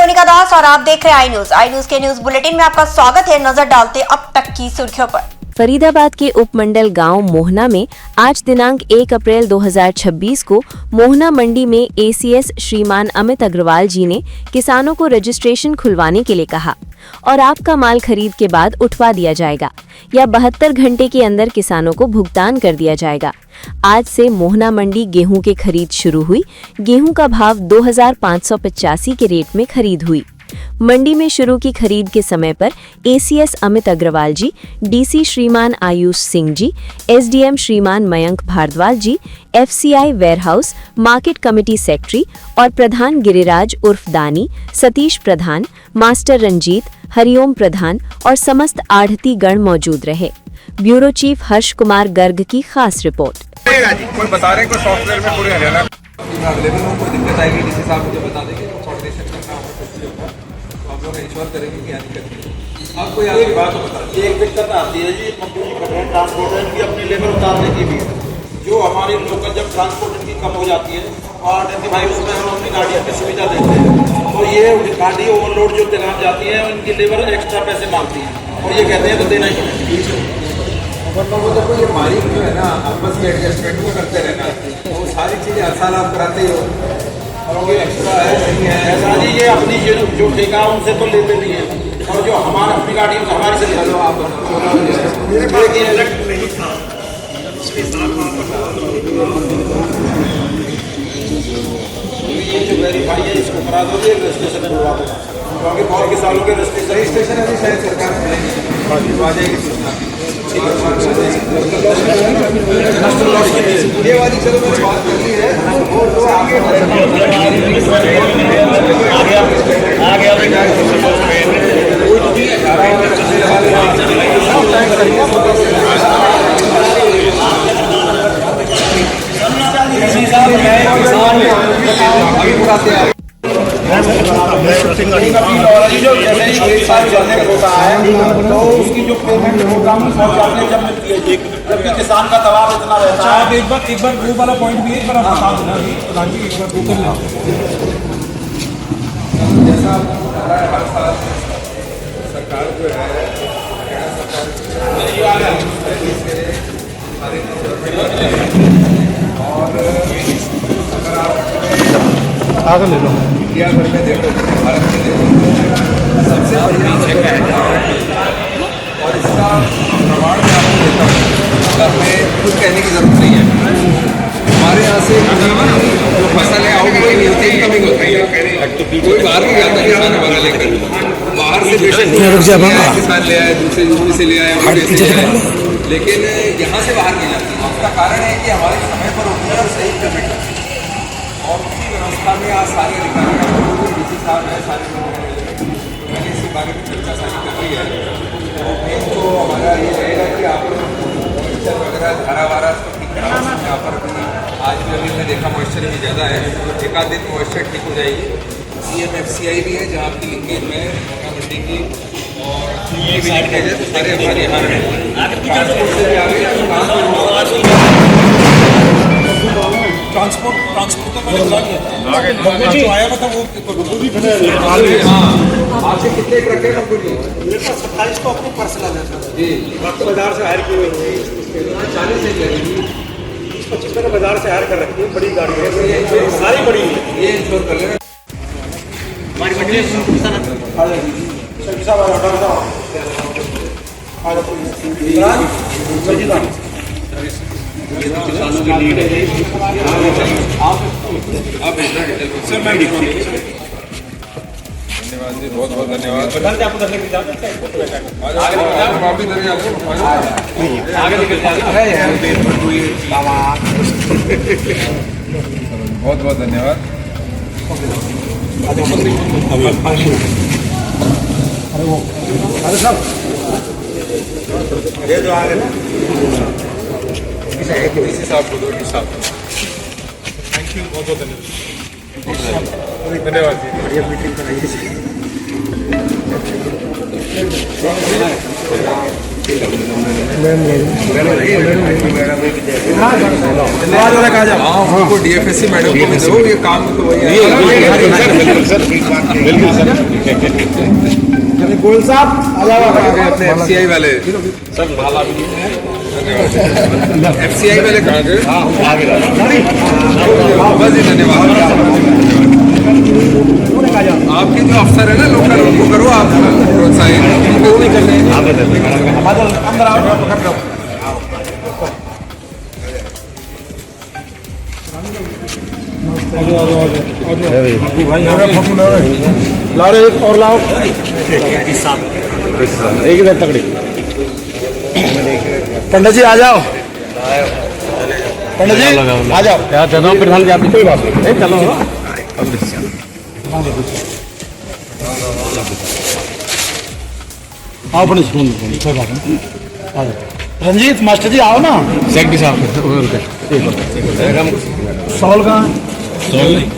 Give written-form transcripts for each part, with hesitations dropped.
मोनिका दास और आप देख रहे हैं आई न्यूज के न्यूज बुलेटिन में आपका स्वागत है। नजर डालते अब तक की सुर्खियों पर। फरीदाबाद के उपमंडल गांव मोहना में आज दिनांक 1 अप्रैल 2026 को मोहना मंडी में एसीएस श्रीमान अमित अग्रवाल जी ने किसानों को रजिस्ट्रेशन खुलवाने के लिए कहा और आपका माल खरीद के बाद उठवा दिया जाएगा या 72 घंटे के अंदर किसानों को भुगतान कर दिया जाएगा। आज से मोहना मंडी गेहूं के खरीद शुरू हुई। गेहूं का भाव 2585 के रेट में खरीद हुई। मंडी में शुरू की खरीद के समय पर ACS Amit Agarwal ji, DC Shriman Ayush Singh ji, SDM Shriman Mayank Bhardwaj ji, FCI warehouse market committee secretary और प्रधान गिरिराज उर्फ दानी, सतीश प्रधान, मास्टर रंजीत, हरिओम प्रधान और समस्त आढ़ती गण मौजूद रहे। ब्यूरो चीफ हर्ष कुमार गर्ग की खास रिपोर्ट। कोई बता रहे कोई सॉफ्टवेयर में पूरे हरियाणा कोई दिक्कत आएगी, डीसी साहब मुझे बता देंगे आप लोग इंश्योर करेंगे कि आपको एक बात बता दी, एक दिक्कत आती है जी ट्रांसपोर्टेशन की अपनी लेबर उतारने की भी, जो हमारी लोकल जब ट्रांसपोर्टेशन की कम हो जाती है और आइडेंटिफाई उसमें हम अपनी गाड़ियों की सुविधा देते हैं तो ये गाड़ी ओवरलोड जो दिलान जाती है उनकी लेबर एक्स्ट्रा पैसे मांगती है और ये कहते हैं तो देना ही नहीं। लोगों को ये मालिक जो है ना आपस में एडजस्टमेंट को करते रहना, वो सारी चीज़ें हर साल आप कराते ही हो और ये एक्स्ट्रा है नहीं है ऐसा जी, ये अपनी जो ठेका उनसे तो लेते नहीं है और जो हमारा अपनी गाड़ी हमारे से ले लो आप ये जो वेरीफाई है इसको करा दो, ये रजिस्ट्रेशन में जुड़ा दो क्योंकि बहुत के सालों के रजिस्ट्रेशन अभी शायद सरकार आ जाएगी सूचना। ये वाली चलो मैंने बात कर ली है होता है तो उसकी जो पेमेंट प्रोग्राम जब मिलती है जबकि किसान का दबाव इतना रहता है। एक बार वो वाला पॉइंट भी एक बार बता देना प्रधान जी, एक बार वो कर जैसा हर साल सरकार जो है और अगर आप आगे ले लो इंडिया भर में देखो, भारत में देखो सबसे बढ़िया जगह है और इसका प्रमाण मैं आपको देता हूँ। हमें कुछ कहने की जरूरत नहीं है। हमारे यहाँ से जो फसलें आउट गोइंग होती है कमिंग होती है, कोई बाहर नहीं जाता किसान हमारा लेकर, बाहर से बेशक किसान ले आए, दूसरे यूपी से ले आए, से ले आए, लेकिन यहाँ से बाहर नहीं जाती। उसका कारण है कि हमारे समय पर होती है सही पेमेंट और उसी व्यवस्था में आज सारे अधिकारी डीसी साहब है, सारे लोग हैं, मैंने इसी बारे में चर्चा सारी कर रही है और मेन तो हमारा ये रहेगा कि आप मॉइस्चर वगैरह धारा वारा ठीक करा। यहाँ पर भी आज भी अभी मैं देखा मॉइस्चर भी ज़्यादा है, एक आध दिन मॉइस्चर ठीक हो जाएगी। CMFCI भी है जहाँ आपकी लिंकेज में मोहना मंडी की और भी लिंकेज है, तो सारे हमारे यहाँ हैं। ट्रांसपोर्ट से भी आ गए, ट्रांसपोर्ट तो मैंने बता दिया जो आया था वो आपसे कितने रखे ना मेरे पास 27 को अपने पर्सनल है जी, बाजार से हायर किए हुए 40 से लगेगी, 25 मैंने बाजार से हायर कर रखी है, बड़ी गाड़ी है सारी बड़ी है, ये इंश्योर कर लेना हमारी मंडी ये तो किसानों की नीड है। आप सर मैं धन्यवाद जी, बहुत बहुत धन्यवाद। बहुत बहुत धन्यवाद। अरे जो आगे डीसी साहब को दो, साहब थैंक यू, बहुत बहुत धन्यवाद जी, बढ़िया मीटिंग कराइए। उनको डीएफएससी मैडम को भी दो, ये काम तो वही है। गोयल साहब आ जाओ। अपने एफसीआई वाले सर माला भी एफसीआई वाले कहाँ गए? बस ही धन्यवाद। आपके जो अफसर है ना लोकल, उनको करो आप प्रोत्साहित, उनको भी करने लाओ रे, एक और लाओ। एक इधर तकड़ी। पंडित जी आ जाओ। पंडित जी आ जाओ। क्या चलो प्रधान जी, आपकी कोई बात नहीं। चलो आओ पंडित जी, कोई बात नहीं। आ जाओ रंजीत मास्टर जी, आओ ना। सेक्रेटरी साहब सॉल कहाँ है? सॉल नहीं।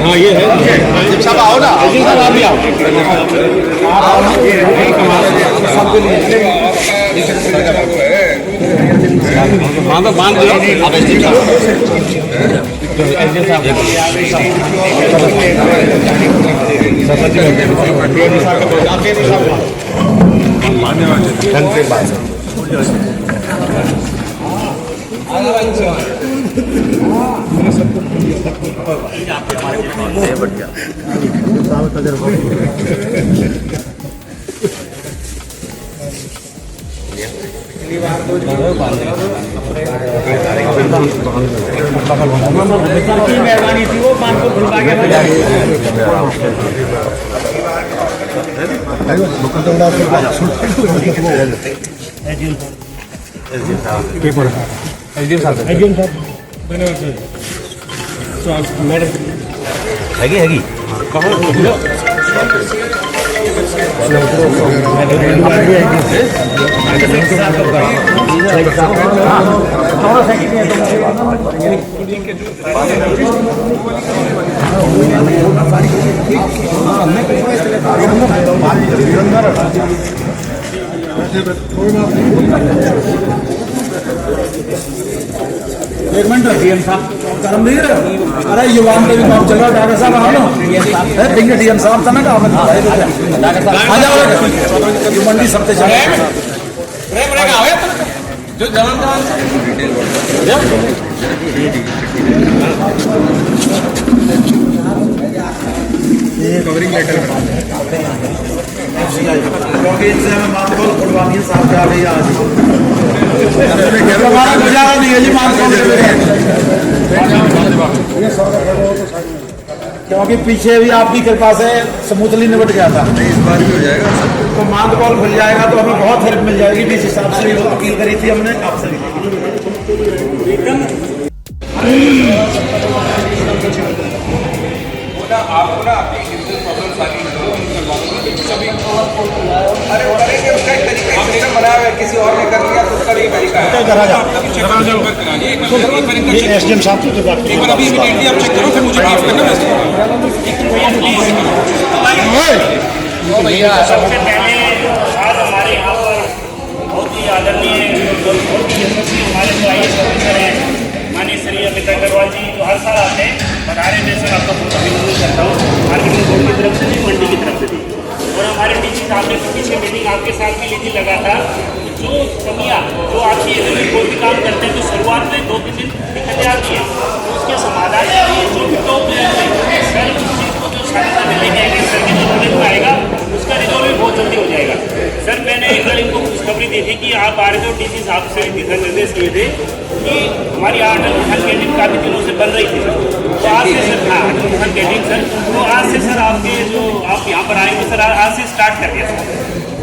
हाँ ये है सब आओ ना, आप भी आओ। बांध दो मेहरबानी थी, वो मान को खुलवा के पेपर एसडीएम साहब मैडम हैगी एक मिनट डीएम साहब करमवीर, अरे युवाओं का भी काम चल रहा है। डॉक्टर साहब आप लोग डीएम साहब था ना, आ जाओ मंडी सबसे चले कवरिंग लेटर क्योंकि इनसे हमें मानकोल खुलवानी है साहब क्या भैया आज हमारा गुजारा नहीं है जी मानकोल क्योंकि पीछे भी आपकी कृपा से स्मूथली निपट गया था। इस बार भी हो जाएगा तो मानकोल खुल जाएगा तो हमें बहुत हेल्प मिल जाएगी। जिस हिसाब से भी अपील करी थी हमने आपसे आपको ना अपनी प्रॉब्लम सारी सभी अरे करेंगे, उसका एक तरीका सिस्टम बनाया हुआ है, किसी और ने कर दिया तो उसका भी तरीका है। एसडीएम साहब से बात एक बार अभी इमीडिएटली आप चेक करो, फिर मुझे माफ करना। भैया सबसे पहले आज हमारे यहाँ पर बहुत ही आदरणीय बहुत ही यशस्वी हमारे जो IAS ऑफिसर हैं माननीय श्री अमित अग्रवाल जी, जो हर साल आते हैं बधारे में सर आपका बहुत अभिनंदन करता हूँ। मार्केटिंग बोर्ड की तरफ से भी, मंडी की तरफ से भी। और हमारे डीसी साहब ने पीछे मीटिंग आपके साथ भी ली लगा था। जो कमियाँ जो आपकी एजेंसी कोई भी काम करते हैं, जो शुरुआत में 2-3 दिन दिक्कतें आती हैं, तो उसके समाधान के लिए जो भी टॉप सर उस चीज़ को जो सारी लेके आएंगे, सर की जो नॉलेज में आएगा उसका रिजॉल्व भी बहुत जल्दी हो जाएगा। सर मैंने एक बार इनको खुशखबरी दी थी कि आप आ रहे थे और डीसी साहब से दिशा निर्देश किए थे कि हमारी आर्डर कैंटीन काफ़ी दिनों से बन रही थी। तो आज से सर हाँ कैंटीन सर, तो आज से सर आपके जो आप यहाँ पर आएंगे सर, आज से स्टार्ट कर दिया सर।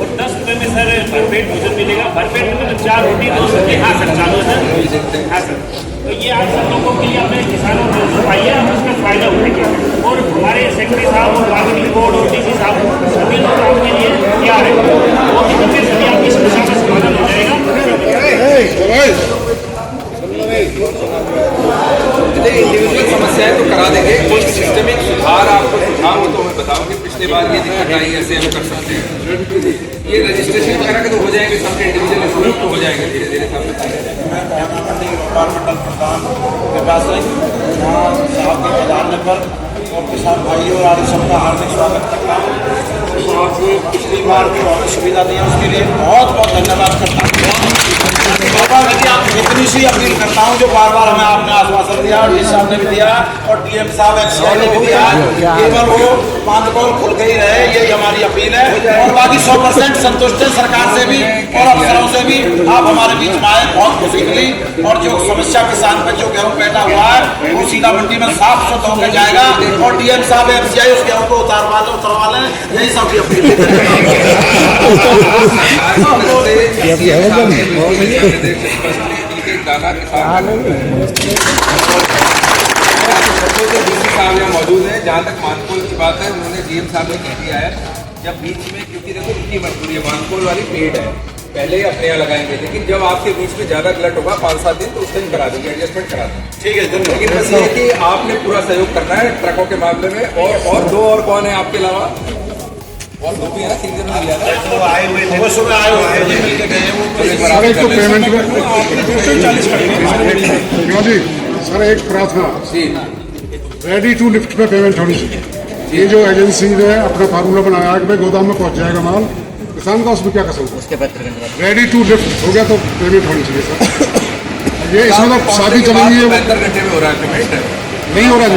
और 10 रुपये में सर भरपेट भोजन मिलेगा। भरपेट में तो 4 रोटी 2 सब्जी। हाँ सर चालू है सर। हाँ सर, तो ये आप सब लोगों के लिए अपने किसानों को पाइए, आप उसका फायदा उठाइए। और हमारे सेक्रेटरी साहब और मार्केटिंग बोर्ड और डीसी साहब सभी लोग आपके लिए तैयार है। वो सभी आपकी समस्या का समाधान हो जाएगा। इंडिविजुअल समस्या चाहे तो करा देंगे। कोई सिस्टमिक सुधार आपको सुझाव हो तो हमें बताओ कि पिछले बार ये दिक्कत आई, ऐसे हम कर सकते हैं। ये रजिस्ट्रेशन वगैरह के तो हो जाएंगे, सबके इंडिविजुअल अप्रूव तो हो जाएंगे धीरे धीरे सब बताएंगे। डिपार्टमेंटल प्रधान के पास आई, वहाँ साहब के प्रधान पर और किसान भाइयों और आदि सबका हार्दिक स्वागत करता हूँ। आपने पिछली बार जो हमें सुविधा दी है उसके लिए बहुत बहुत धन्यवाद करता हूँ। इतनी सी अपील करता हूँ जो बार बार हमें आपने आश्वासन दिया और डी साहब ने भी दिया और डीएम साहब एक्सीआई ने भी दिया, केवल वो पांचकोल खुल के ही रहे, ये हमारी अपील है। और बाकी 100% संतुष्ट है सरकार से भी और अफसरों से भी। आप हमारे बीच में आए, बहुत खुशी मिली। और जो समस्या किसान का जो गेहूँ पैदा हुआ है वो सीधा मंडी में साफ सुथरा होकर जाएगा और डीएम साहब एक्सीआई उस गेहूँ को उतरवा लें, यही सब की अपील है। मौजूद है। जहाँ तक मानकोल की बात है, उन्होंने डीएम साहब ने कह दिया है जब बीच में, क्योंकि देखो उनकी मजबूरी है, मानकोल वाली पेड़ है, पहले ही अपने यहाँ लगाएंगे, लेकिन जब आपके बीच में ज्यादा गलत होगा 5-7 दिन तो उस दिन करा देंगे, एडजस्टमेंट करा देंगे। ठीक है, लेकिन बस ये कि आपने पूरा सहयोग करना है ट्रकों के मामले में। और दो और कौन है आपके अलावा? और दो भी है ना, 3 दिन में लिया था आए हुए थे, वो सुबह आए हुए थे, मिलके गए वो। सर एक तो पेमेंट में जी सर एक प्रार्थना, रेडी टू लिफ्ट पे पेमेंट होनी चाहिए। ये जो एजेंसी ने अपना फार्मूला बनाया कि भाई गोदाम में पहुंच जाएगा माल, किसान का उसमें क्या कसूर? रेडी टू लिफ्ट हो गया तो पेमेंट होनी चाहिए सर। ये इसमें तो शादी चलेगी, 72 घंटे में हो रहा है पेमेंट, नहीं हो रहा है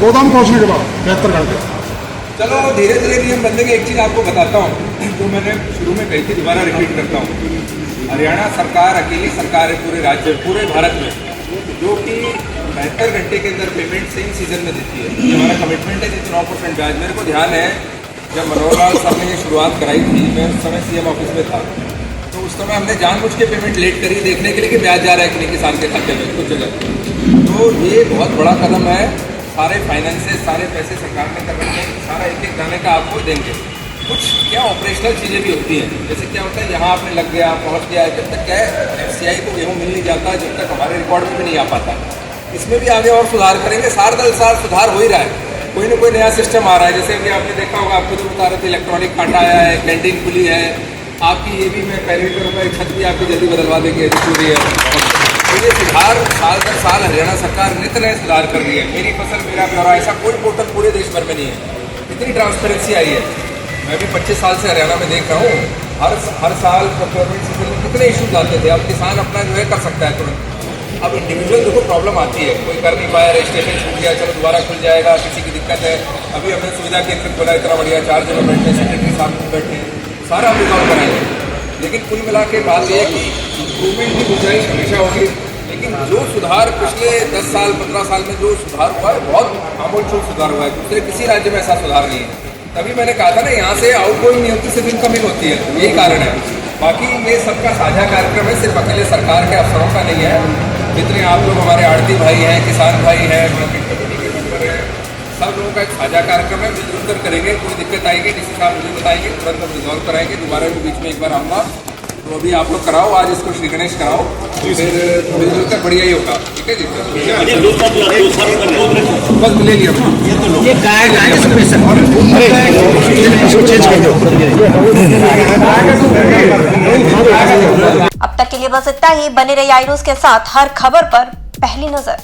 गोदाम पहुंचने के बाद 72 घंटे। चलो धीरे धीरे नियम बदलेंगे। एक चीज आपको बताता हूँ जो मैंने शुरू में कही थी, दोबारा रिपीट करता हूँ। हरियाणा सरकार अकेली सरकार है पूरे राज्य, पूरे भारत में, जो कि 72 घंटे के अंदर पेमेंट सेम सीजन में देती है। ये हमारा कमिटमेंट है। जिससे 9% ब्याज, मेरे को ध्यान है जब मनोहर लाल साहब ने ये शुरुआत कराई थी, मैं उस समय सीएम ऑफिस में था, तो उस समय हमने जानबूझ के पेमेंट लेट करी देखने के लिए कि ब्याज जा रहा है कि नहीं किसान के खाते में कुछ जगह। तो ये बहुत बड़ा कदम है। सारे फाइनेंसेस, सारे पैसे सरकार ने कर रखे हैं, सारा एक एक दाने का आपको देंगे। कुछ क्या ऑपरेशनल चीज़ें भी होती हैं, जैसे क्या होता है यहाँ आपने लग गया, पहुँच गया, जब तक क्या है एफसीआई को गेहूँ मिल नहीं जाता, जब तक हमारे रिकॉर्ड में भी नहीं आ पाता। इसमें भी आगे और सुधार करेंगे। साल सुधार हो ही रहा है, कोई ना कोई नया सिस्टम आ रहा है। जैसे अभी आपने देखा होगा, आपको जो बता रहे थे, इलेक्ट्रॉनिक कांटा आया है, कैंटीन खुली है आपकी, ये भी मैं पहले करूँगा, छत भी आपकी जल्दी बदलवा देंगे, पूरी है। तो ये सुधार साल दर साल हरियाणा सरकार नित नए सुधार कर रही है। मेरी फसल मेरा ब्यौरा, ऐसा कोई पोर्टल पूरे देश भर में नहीं है। इतनी ट्रांसपेरेंसी आई है। मैं भी 25 साल से हरियाणा में देख रहा हूँ, हर साल प्रोक्योरमेंट सीजन में कितने इशूज आते थे। अब किसान अपना जो है कर सकता है तुरंत। अब इंडिविजुअल देखो प्रॉब्लम आती है, कोई कर नहीं पाया, रजिस्ट्रेशन छूट गया, चलो दोबारा खुल जाएगा, किसी की दिक्कत है। अभी हमने सुविधा केंद्र खोला, इतना बढ़िया, 4 जगह बैठे, सेक्रेटरी साहब बैठे, सारा हम रिजॉल्व कराएंगे। लेकिन कुल मिला के बात यह है कि इम्प्रूवमेंट की गुंजाइश हमेशा होगी, लेकिन जो सुधार पिछले 10 साल 15 साल में जो सुधार हुआ है, बहुत आमूलचूल सुधार हुआ है। दूसरे किसी राज्य में ऐसा सुधार नहीं है। तभी मैंने कहा था ना, यहाँ से आउटगोइंग नहीं होती, सिर्फ इनकमिंग होती है, यही कारण है। बाकी ये सबका साझा कार्यक्रम है, सिर्फ अकेले सरकार के अफसरों का नहीं है। जितने आप लोग हमारे आड़ती भाई हैं, किसान भाई हैं, मार्केट कमेटी के मेंबर हैं, सब लोगों का एक साझा कार्यक्रम है। मिलजुल कर करेंगे। कोई दिक्कत आएगी डीसी साहब मुझे बताएंगे, तुरंत हम रिजॉल्व कराएंगे। दोबारा भी बीच में एक बार आऊँगा, तो अभी आप लोग कराओ, आज इसको श्री गणेश कराओ, फिर मिलजुल कर बढ़िया ही होगा। ठीक है जी, बस ले लिया अब तक के लिए बस इतना ही। बने रहिए आई न्यूज़ के साथ, हर खबर पर पहली नजर।